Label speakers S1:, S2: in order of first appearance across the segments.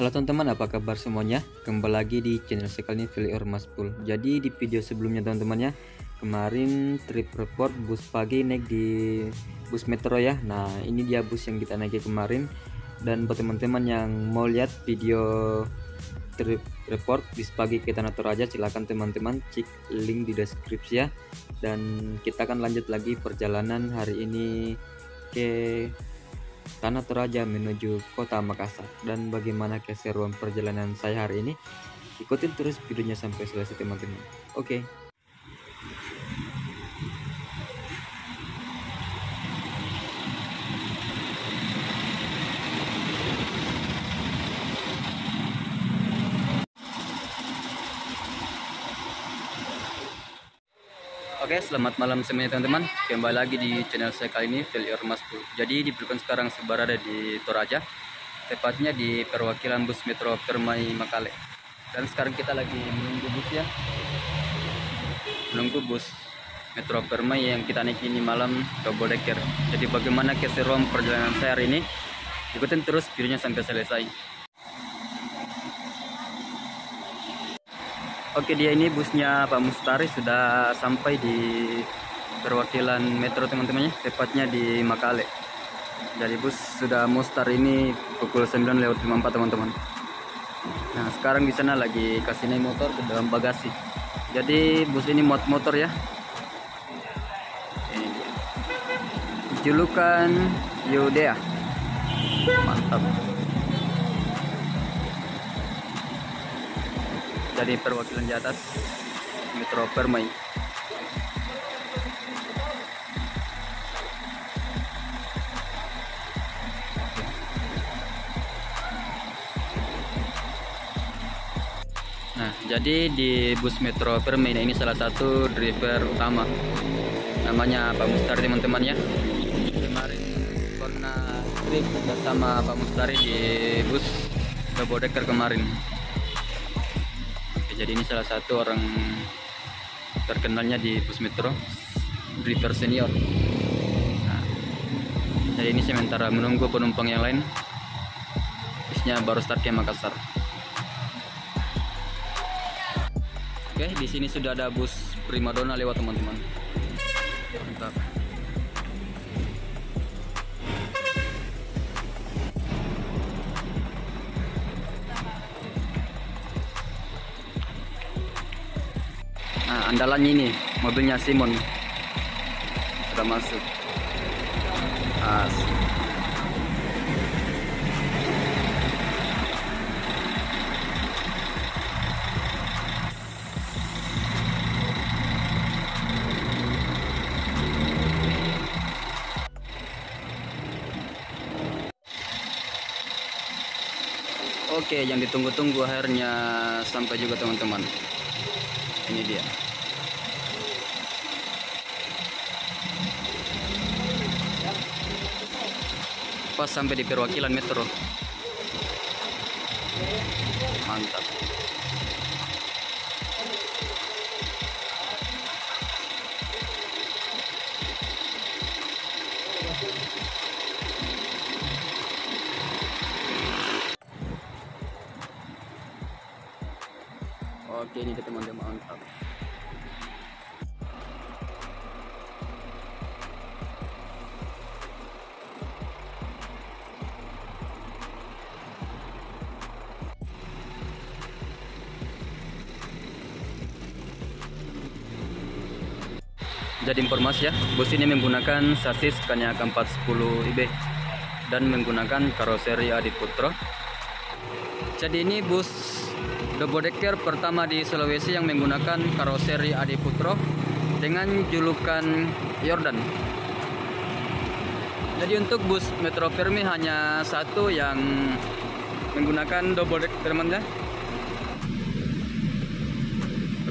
S1: Halo teman-teman, apa kabar semuanya? Kembali lagi di channel sekali ini Vili Ormaspul. Jadi di video sebelumnya teman-teman ya, kemarin trip report bus pagi naik di bus metro ya. Nah ini dia bus yang kita naiki kemarin. Dan buat teman-teman yang mau lihat video trip report bus pagi ke Tanah Toraja, silahkan teman-teman cek link di deskripsi ya. Dan kita akan lanjut lagi perjalanan hari ini ke Tanah Toraja menuju kota Makassar. Dan bagaimana keseruan perjalanan saya hari ini, ikutin terus videonya sampai selesai teman-teman. Oke. Oke, selamat malam semuanya teman-teman. Kembali lagi di channel saya kali ini, Vili Ormaspul. Jadi diberitakan sekarang berada di Toraja, tepatnya di perwakilan bus Metro Permai Makale. Dan sekarang kita lagi menunggu bus ya, menunggu bus Metro Permai yang kita naiki ini malam, double decker. Jadi bagaimana keseruan perjalanan saya hari ini, ikutin terus videonya sampai selesai. Oke, dia ini busnya Pak Mustari sudah sampai di perwakilan metro teman-temannya, tepatnya di Makale. Jadi bus sudah mustar ini pukul 9:54 teman-teman. Nah sekarang di sana lagi kasih naik motor ke dalam bagasi. Jadi bus ini muat motor ya. Ini dia. Julukan Yudea, mantap. Dari perwakilan di atas Metro Permai. Nah, jadi di bus Metro Permai ini salah satu driver utama, namanya Pak Mustari teman-teman ya. Kemarin pernah trip bersama Pak Mustari di bus double decker kemarin. Jadi ini salah satu orang terkenalnya di bus metro, driver senior. Nah, jadi ini sementara menunggu penumpang yang lain, busnya baru start ke Makassar. Oke, di sini sudah ada bus Primadona lewat teman-teman. Mantap. Nah, andalannya ini mobilnya Simon sudah masuk. Oke, yang ditunggu-tunggu akhirnya sampai juga teman-teman. Ini dia. Pas sampai di perwakilan metro. Mantap. Oke, ini ke teman-teman, mantap. Jadi informasi ya, bus ini menggunakan sasis Scania K410 IB dan menggunakan karoseri Adiputro. Jadi ini bus double decker pertama di Sulawesi yang menggunakan karoseri Adiputro dengan julukan Yordan. Jadi untuk bus Metro Permai hanya satu yang menggunakan double decker teman-teman.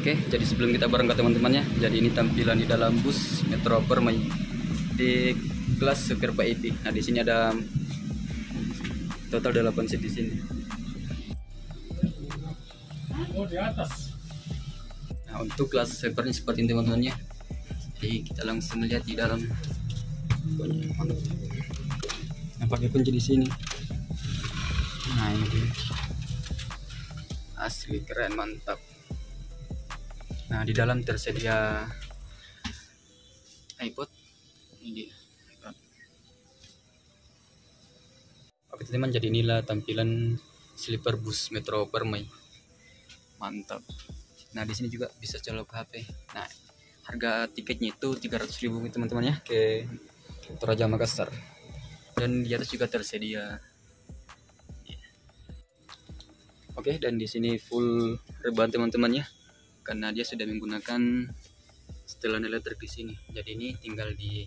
S1: Oke, jadi sebelum kita berangkat teman-teman ya, jadi ini tampilan di dalam bus Metro Permai di kelas supir VIP. Nah di sini ada total 8 seat di sini.
S2: Oh, di atas.
S1: Nah untuk kelas supirnya seperti ini teman-teman ya. Jadi kita langsung lihat di dalam. Nah pakai kunci di sini. Nah ini dia. asli keren, mantap. Nah, di dalam tersedia iPod. Ini dia. Oke teman, jadi inilah tampilan sleeper bus Metro Permai. Mantap. Nah, di sini juga bisa colok HP. Nah, harga tiketnya itu 300.000 teman-teman ya, ke Toraja Makassar. Dan di atas juga tersedia. Oke, dan di sini full rebahan teman-teman ya, karena dia sudah menggunakan setelan elektrik di sini. Jadi ini tinggal di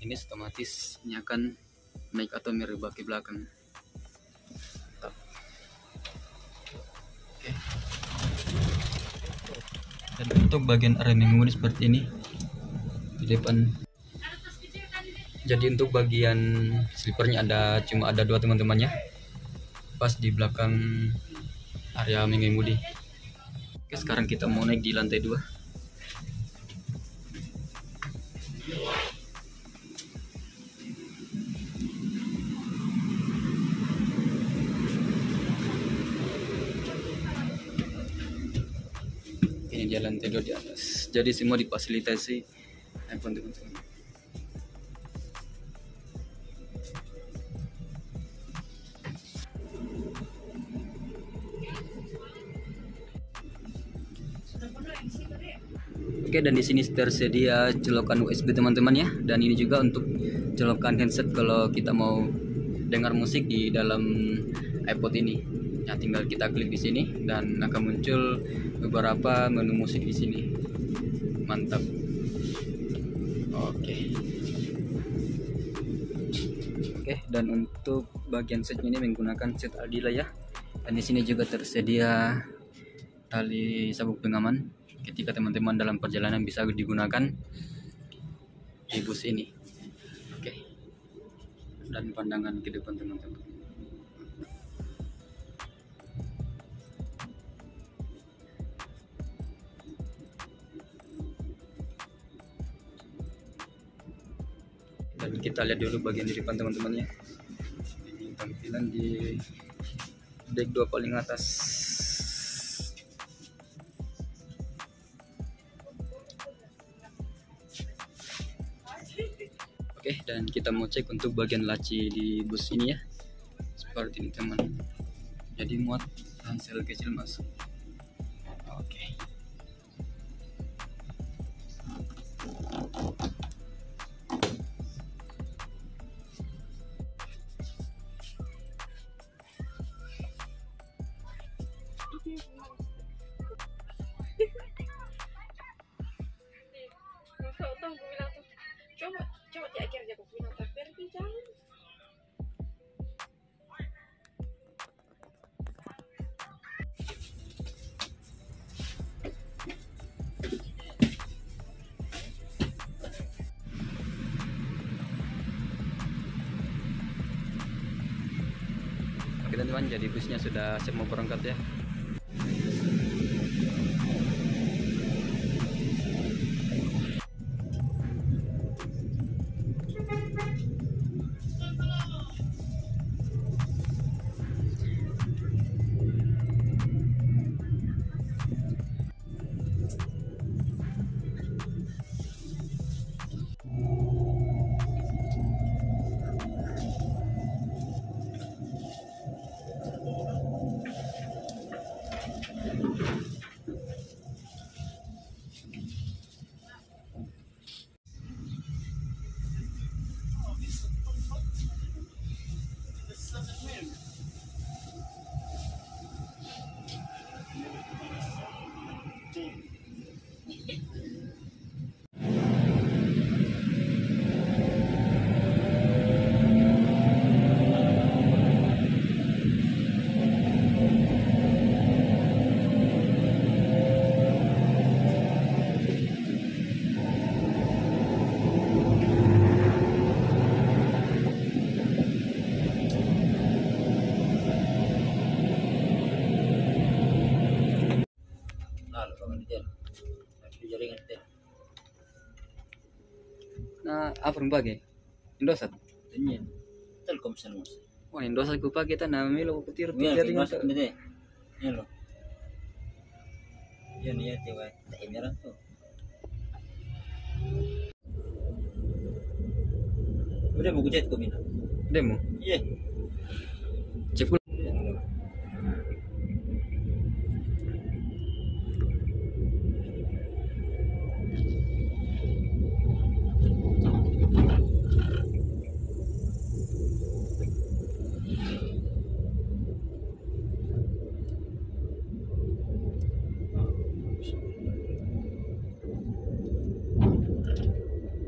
S1: ini otomatis ini akan naik atau merebah ke belakang. Mantap. Oke. Dan untuk bagian rem mengemudi seperti ini di depan. Jadi untuk bagian slipernya cuma ada 2 teman-teman ya, pas di belakang area mengemudi. Oke, sekarang kita mau naik di lantai 2. Ini dia lantai 2 di atas. Jadi semua difasilitasi iPhone teman-teman. Oke, dan di sini tersedia colokan USB teman-teman ya, dan ini juga untuk colokan handset kalau kita mau dengar musik di dalam iPod ini. Ya, tinggal kita klik di sini dan akan muncul beberapa menu musik di sini. Mantap. Oke. Oke, dan untuk bagian setnya ini menggunakan set Aldila ya. Dan di sini juga tersedia tali sabuk pengaman ketika teman-teman dalam perjalanan, bisa digunakan di bus ini. Oke. Dan pandangan ke depan teman-teman. Dan kita lihat dulu bagian di depan teman-teman ya. Ini tampilan di deck 2 paling atas. Oke, dan kita mau cek untuk bagian laci di bus ini ya. Seperti ini teman. Jadi muat ransel kecil masuk. Oke.
S3: Coba di akhirnya aku bilang tapi jangan.
S1: Oke teman-teman, jadi busnya sudah siap mau berangkat ya. Nah, apa yang pakai? Indosat.
S4: Iya. Telkomsel mas.
S1: Wah, Indosat ku pakai tanah melo petir
S4: Iya,
S1: petir
S4: mas ini deh. Ini loh. Iya nih ya cewek. Tak merah tuh. Udah mau kucet kok mina.
S1: Demo.
S4: Iya.
S1: Cek pula.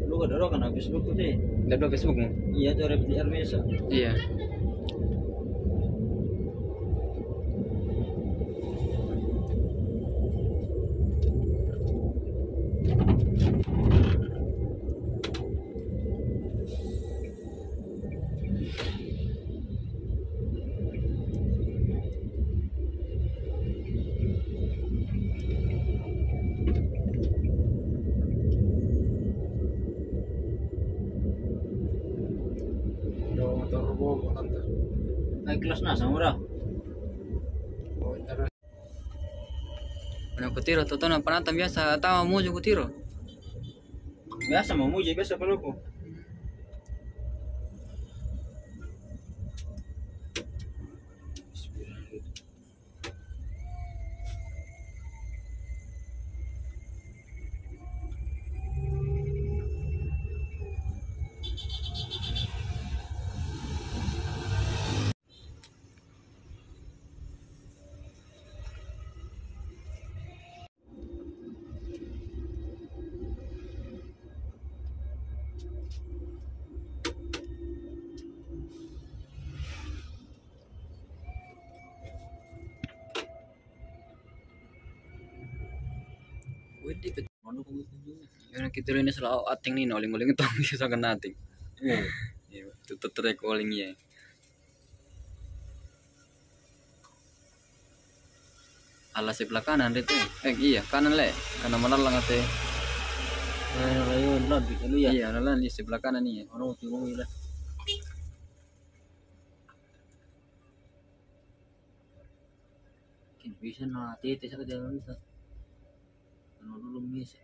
S4: Lu gak dorong kan habis Facebook tuh deh.
S1: Udah dua Facebookmu?
S4: Iya tuh repli Armesa.
S1: Iya.
S4: Naik kelas nah sama dah.
S1: Mana kutiro tuh tuh panata biasa tahu mau juga kutiro.
S4: Biasa mau muji biasa peluku.
S1: Wih,
S4: Mana kau tunjuk?
S1: karena kita ini selalu ating nih oling-oling itu bisa kena ating.
S4: Iya.
S1: Iya, tutup track olingnya. Alas sebelah kanan itu. Iya, kanan le. Karena malang ate.
S4: Ayo lebih lu ya.
S1: Iya, nalan di sebelah kanan nih.
S4: Orang tunggu ya. Kin bisa na tete sa jalan bisa. Ano dulu mis.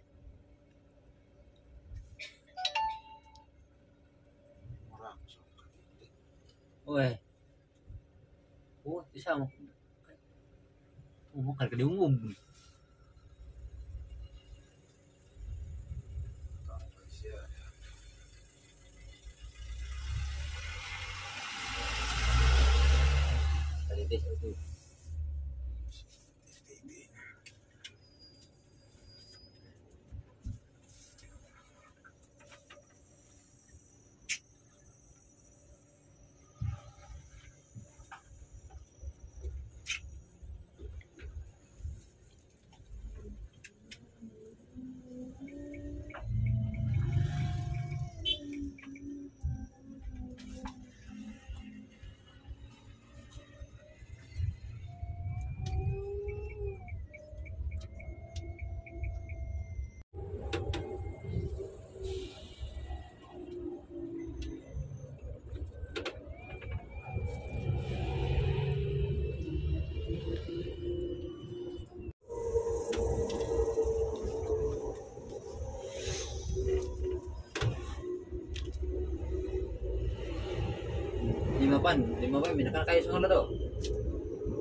S4: Weh. Oh, bisa mo. Umum kan ke umum. Tadi tes itu. Lima pan, minta kayu semua tuh.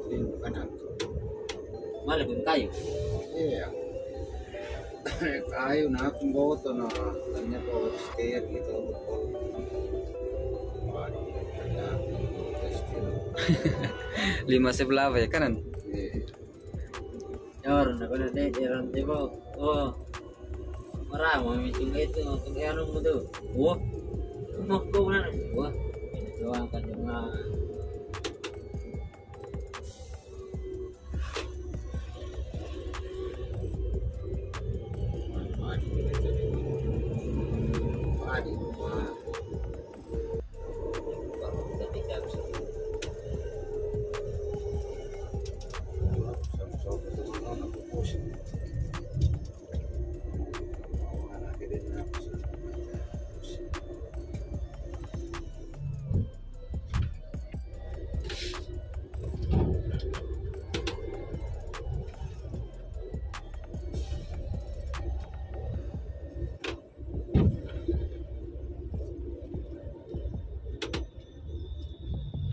S2: Bukan aku.
S4: Malah pun kayu.
S2: Iya. Kayu na akong boto na kanya po stair gitu.
S1: Lima sebelah apa ya kanan?
S4: Ya orang nak kena deh, orang tiba. Oh, orang mau meeting itu, untuk yang nunggu tuh. Wah, mau kau mana? Wah, ini doang kan cuma.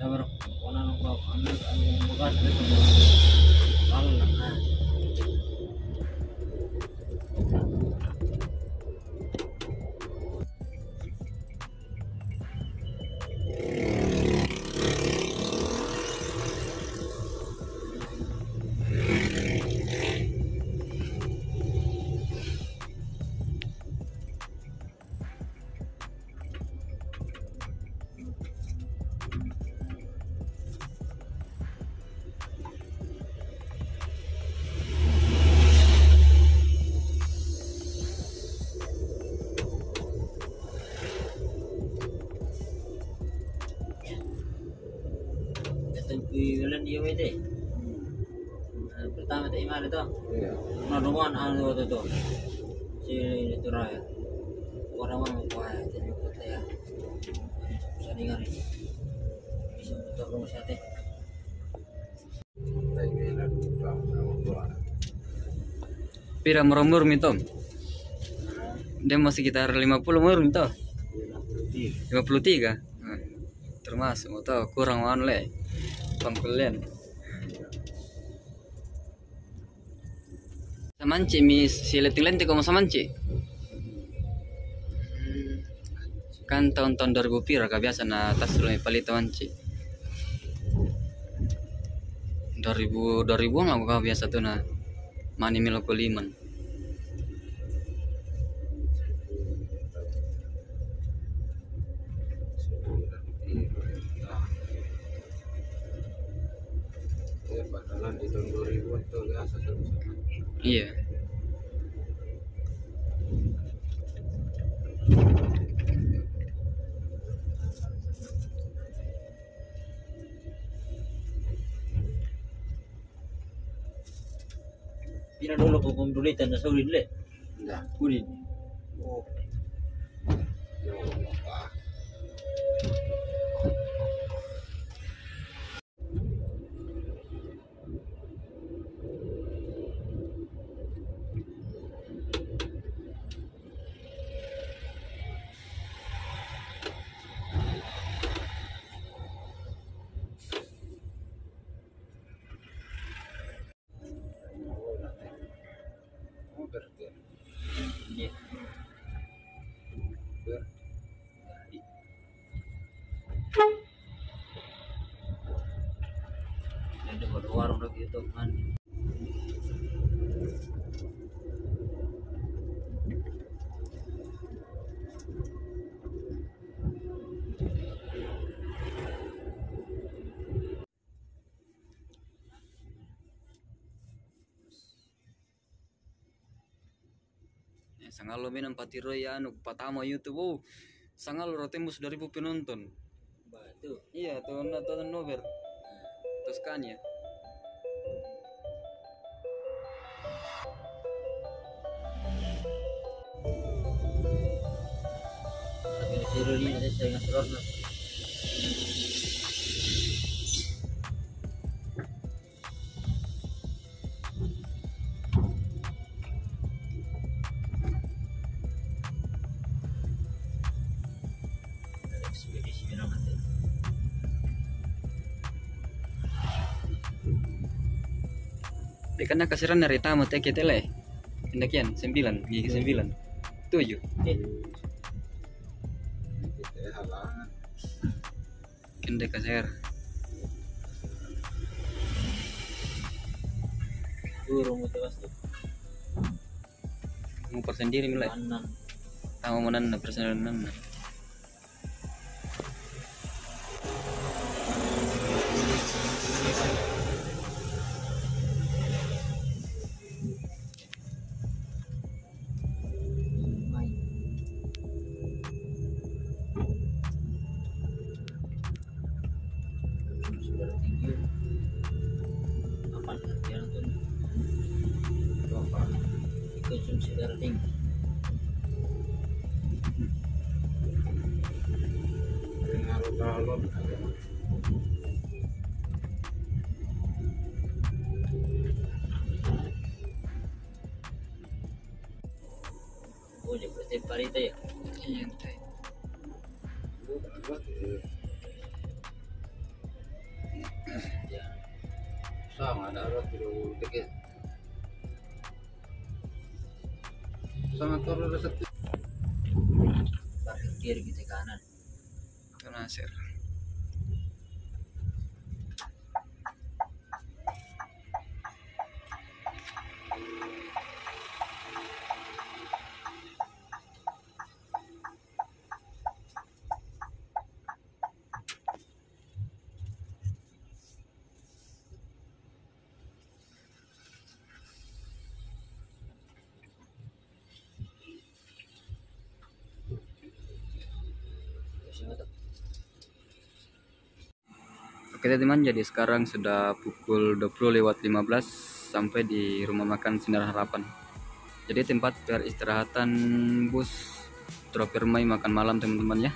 S4: Ya baru orang bawa anak bekas itu kalau nah bulan dia itu pertama tak iman itu
S2: Iya.
S4: nodongan anu itu tuh si itu raya orang mau kuah jadi kota ya bisa dengar ini bisa betul rumah sate
S1: Pira murmur mitom. Dia masih sekitar 50 mur mito. 53. Nah, termasuk atau kurang wan le. Pangkulen. Samanci mis sileting tiko mo samanci. Kan tahun-tahun 2000 pira ka biasa na tas lo palito manci. 2000 2000 ka biasa tuh na mani milo kuliman.
S2: Ya, padahal di tahun 2000 itu biasa sama.
S1: Iya.
S4: pina dulu hukum dulu dan nasuri dulu
S2: Enggak.
S4: udin
S2: Oh. Ya Allah. Oh, berarti.
S4: iya ada pada warung lagi itu kan
S1: Sangalo minang patiro ya anu patama YouTube. Oh, sangalo rotembus 2000 penonton.
S4: batu
S1: Iya, tahun Nover. Toscania.
S4: tapi seru ini ada saya ngasih ekspedisi bilang nanti
S1: Dekana kasiran dari tamu teke tele. Pendakian 9, gigi 9. 7.
S2: kita halangan.
S1: Kende kasir.
S4: turun itu pasti
S1: Mau persendiri mulai.
S4: kanan
S1: Tamu menan persenan.
S4: main sudah tinggi apa yang tuh
S2: Bapak.
S4: konsumsi darah tinggi
S2: Dengar talon.
S4: oh jadi berarti parita ya.
S1: Iya, teh.
S2: darat dulu dikit. Sama turun satu.
S4: Parkir kiri kita kanan.
S1: Nasir. Oke teman-teman, jadi sekarang sudah pukul 20:15 sampai di rumah makan Sinar Harapan. Jadi tempat peristirahatan bus Tropermai makan malam teman-teman ya.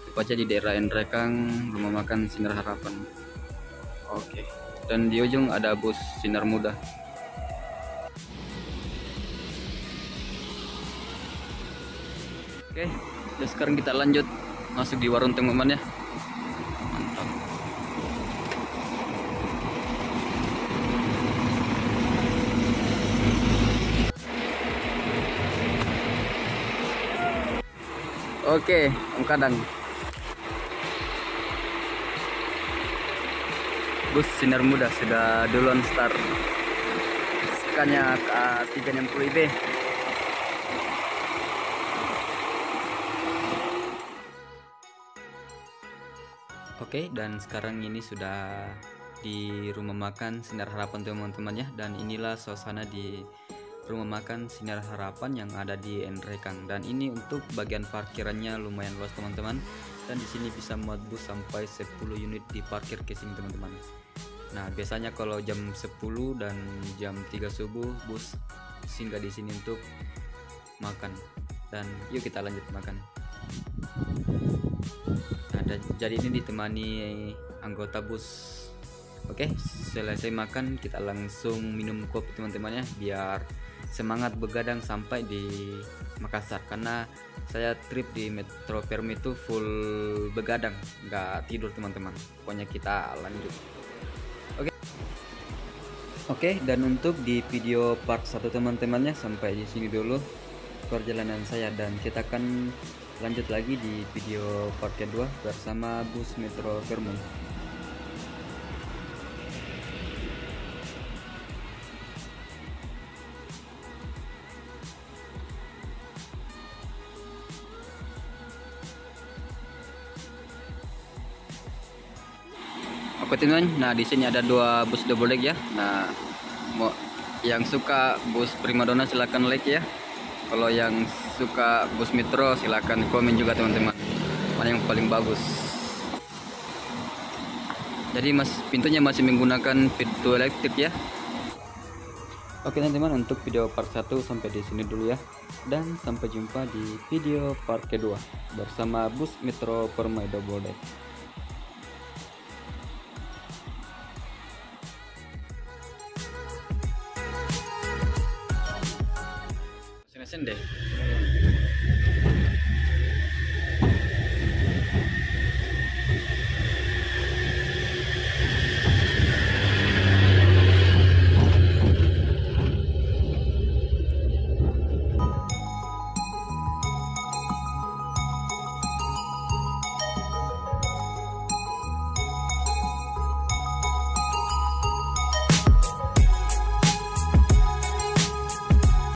S1: Tepatnya di daerah Endrekang, rumah makan Sinar Harapan. Oke. Dan di ujung ada bus Sinar Muda. Oke, jadi sekarang kita lanjut masuk di warung teman-teman ya. Mantap. Oke, Om Kadang. Bus Sinar Muda sudah duluan start. Sekannya K360 IB. Oke, dan sekarang ini sudah di rumah makan Sinar Harapan teman-teman ya. Dan inilah suasana di rumah makan Sinar Harapan yang ada di Endrekang. Dan ini untuk bagian parkirannya lumayan luas teman-teman. Dan di sini bisa muat bus sampai 10 unit di parkir casing teman-teman. Nah, biasanya kalau jam 10 dan jam 3 subuh bus singgah di sini untuk makan. Dan yuk kita lanjut makan. Nah, jadi ini ditemani anggota bus. Oke, selesai makan kita langsung minum kopi teman-teman ya, biar semangat begadang sampai di Makassar. Karena saya trip di Metro Permi itu full begadang, nggak tidur teman-teman. Pokoknya kita lanjut. Oke, dan untuk di video part 1 teman-temannya sampai di sini dulu perjalanan saya, dan kita akan lanjut lagi di video part kedua bersama bus Metro Permi. Oke teman, nah di sini ada dua bus double deck ya. Nah, yang suka bus Primadona silakan like ya. Kalau yang suka bus Metro silakan komen juga teman-teman. Mana yang paling bagus? Jadi pintunya masih menggunakan pintu elektrik ya. Oke teman-teman, untuk video part 1 sampai di sini dulu ya. Dan sampai jumpa di video part kedua bersama bus Metro Permai double deck. Sini deh.